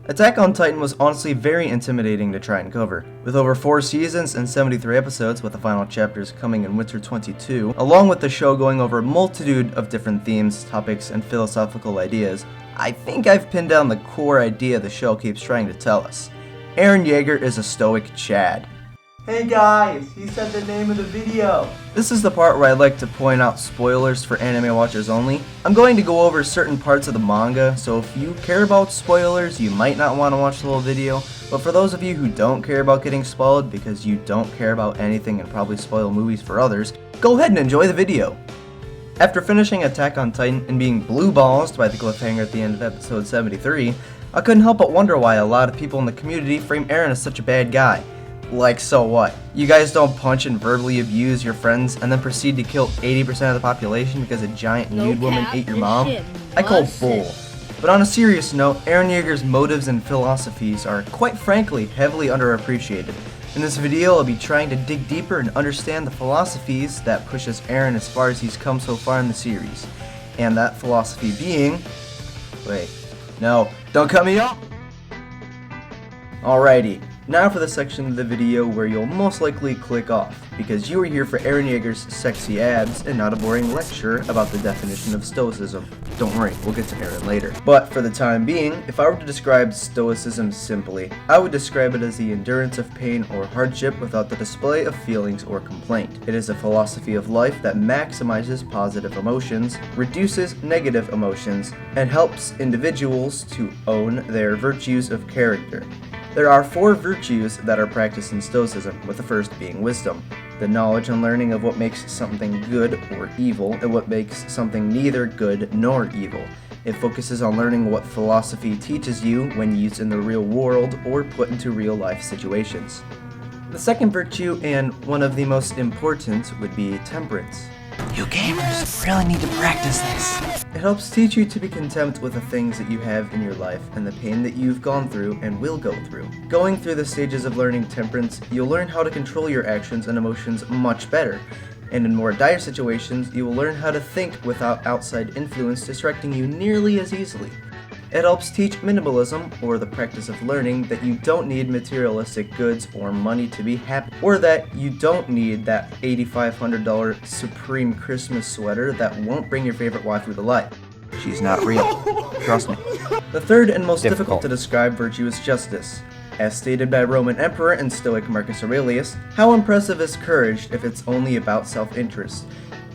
Attack on Titan was honestly very intimidating to try and cover. With over 4 seasons and 73 episodes, with the final chapters coming in winter 22, along with the show going over a multitude of different themes, topics, and philosophical ideas, I think I've pinned down the core idea the show keeps trying to tell us. Eren Yeager is a stoic Chad. Hey guys, he said the name of the video. This is the part where I like to point out spoilers for anime watchers only. I'm going to go over certain parts of the manga, so if you care about spoilers, you might not want to watch the whole video. But for those of you who don't care about getting spoiled because you don't care about anything and probably spoil movies for others, go ahead and enjoy the video. After finishing Attack on Titan and being blue-ballsed by the cliffhanger at the end of episode 73, I couldn't help but wonder why a lot of people in the community frame Eren as such a bad guy. Like, so what? You guys don't punch and verbally abuse your friends and then proceed to kill 80% of the population because a giant nude woman ate your mom? I call bull. But on a serious note, Eren Yeager's motives and philosophies are, quite frankly, heavily underappreciated. In this video, I'll be trying to dig deeper and understand the philosophies that pushes Eren as far as he's come so far in the series. And that philosophy being... Wait. No, don't cut me off! Alrighty. Now for the section of the video where you'll most likely click off, because you are here for Eren Yeager's sexy abs and not a boring lecture about the definition of Stoicism. Don't worry, we'll get to Eren later. But for the time being, if I were to describe Stoicism simply, I would describe it as the endurance of pain or hardship without the display of feelings or complaint. It is a philosophy of life that maximizes positive emotions, reduces negative emotions, and helps individuals to own their virtues of character. There are 4 virtues that are practiced in Stoicism, with the first being wisdom, the knowledge and learning of what makes something good or evil, and what makes something neither good nor evil. It focuses on learning what philosophy teaches you when used in the real world or put into real life situations. The second virtue, and one of the most important, would be temperance. You gamers really need to practice this. It helps teach you to be content with the things that you have in your life and the pain that you've gone through and will go through. Going through the stages of learning temperance, you'll learn how to control your actions and emotions much better. And in more dire situations, you will learn how to think without outside influence distracting you nearly as easily. It helps teach minimalism, or the practice of learning that you don't need materialistic goods or money to be happy, or that you don't need that $8,500 Supreme Christmas sweater that won't bring your favorite waifu to life. She's not real. Trust me. The third and most difficult to describe virtue is justice. As stated by Roman Emperor and Stoic Marcus Aurelius, how impressive is courage if it's only about self-interest?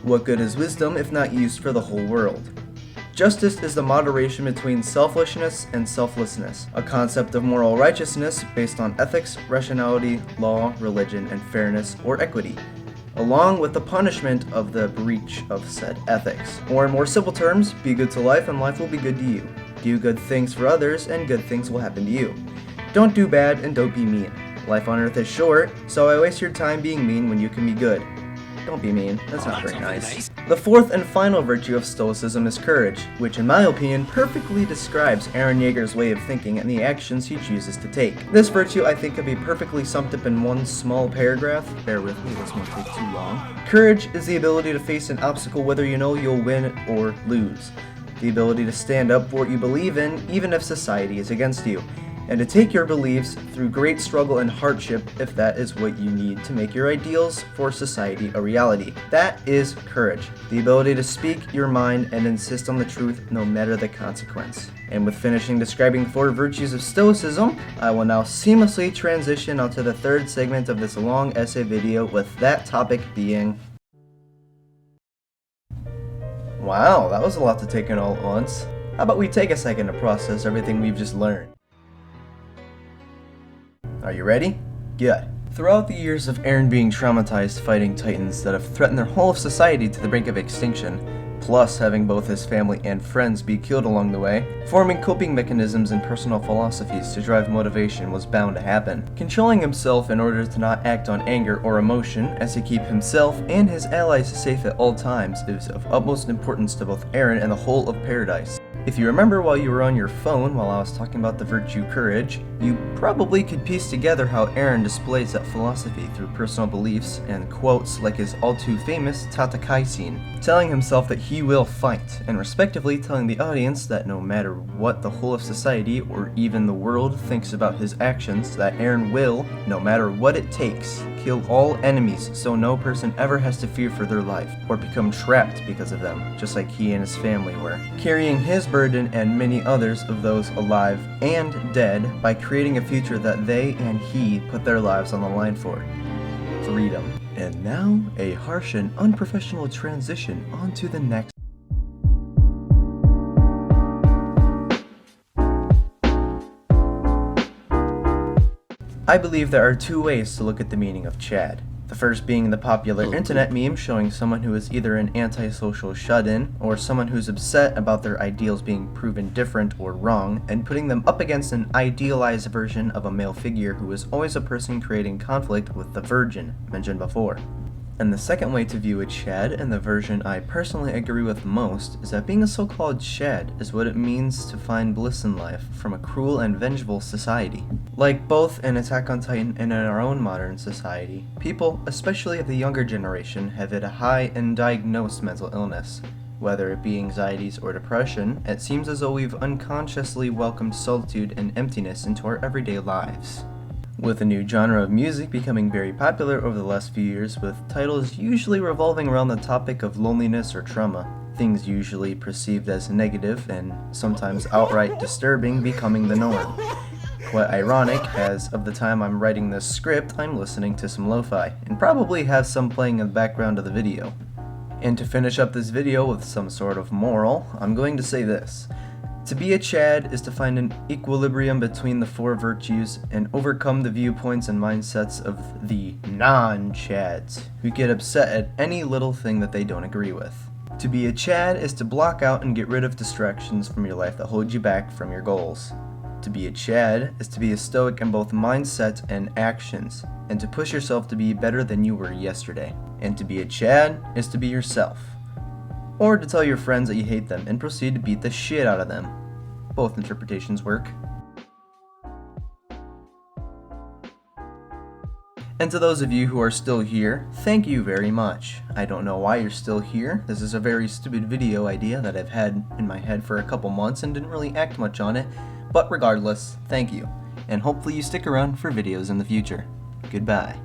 What good is wisdom if not used for the whole world? Justice is the moderation between selfishness and selflessness, a concept of moral righteousness based on ethics, rationality, law, religion, and fairness or equity, along with the punishment of the breach of said ethics. Or in more simple terms, be good to life and life will be good to you. Do good things for others and good things will happen to you. Don't do bad and don't be mean. Life on earth is short, so why waste your time being mean when you can be good? Don't be mean, that's not very nice. The fourth and final virtue of Stoicism is courage, which in my opinion perfectly describes Eren Yeager's way of thinking and the actions he chooses to take. This virtue I think can be perfectly summed up in one small paragraph. Bear with me, this won't take too long. Courage is the ability to face an obstacle whether you know you'll win or lose. The ability to stand up for what you believe in even if society is against you. And to take your beliefs through great struggle and hardship if that is what you need to make your ideals for society a reality. That is courage. The ability to speak your mind and insist on the truth no matter the consequence. And with finishing describing the 4 virtues of Stoicism, I will now seamlessly transition onto the third segment of this long essay video, with that topic being... Wow, that was a lot to take in all at once. How about we take a second to process everything we've just learned? Are you ready? Good. Throughout the years of Eren being traumatized fighting titans that have threatened their whole of society to the brink of extinction, plus having both his family and friends be killed along the way, forming coping mechanisms and personal philosophies to drive motivation was bound to happen. Controlling himself in order to not act on anger or emotion as to keep himself and his allies safe at all times is of utmost importance to both Eren and the whole of Paradise. If you remember while you were on your phone while I was talking about the virtue courage, you probably could piece together how Eren displays that philosophy through personal beliefs and quotes like his all-too-famous Tatakai scene, telling himself that he will fight, and respectively telling the audience that no matter what the whole of society or even the world thinks about his actions, that Eren will, no matter what it takes, kill all enemies so no person ever has to fear for their life or become trapped because of them, just like he and his family were, carrying his burden and many others of those alive and dead by creating a future that they and he put their lives on the line for. Freedom. And now, a harsh and unprofessional transition onto the next. I believe there are two ways to look at the meaning of Chad. The first being the popular internet meme showing someone who is either an antisocial shut-in or someone who's upset about their ideals being proven different or wrong and putting them up against an idealized version of a male figure who is always a person creating conflict with the virgin, mentioned before. And the second way to view a Chad, and the version I personally agree with most, is that being a so-called Chad is what it means to find bliss in life from a cruel and vengeful society. Like both in Attack on Titan and in our own modern society, people, especially of the younger generation, have had a high and diagnosed mental illness. Whether it be anxieties or depression, it seems as though we've unconsciously welcomed solitude and emptiness into our everyday lives. With a new genre of music becoming very popular over the last few years, with titles usually revolving around the topic of loneliness or trauma, things usually perceived as negative and sometimes outright disturbing becoming the norm. Quite ironic, as of the time I'm writing this script, I'm listening to some lo-fi, and probably have some playing in the background of the video. And to finish up this video with some sort of moral, I'm going to say this. To be a Chad is to find an equilibrium between the four virtues and overcome the viewpoints and mindsets of the non-Chads, who get upset at any little thing that they don't agree with. To be a Chad is to block out and get rid of distractions from your life that hold you back from your goals. To be a Chad is to be a Stoic in both mindset and actions, and to push yourself to be better than you were yesterday. And to be a Chad is to be yourself. Or to tell your friends that you hate them and proceed to beat the shit out of them. Both interpretations work. And to those of you who are still here, thank you very much. I don't know why you're still here. This is a very stupid video idea that I've had in my head for a couple months and didn't really act much on it. But regardless, thank you. And hopefully you stick around for videos in the future. Goodbye.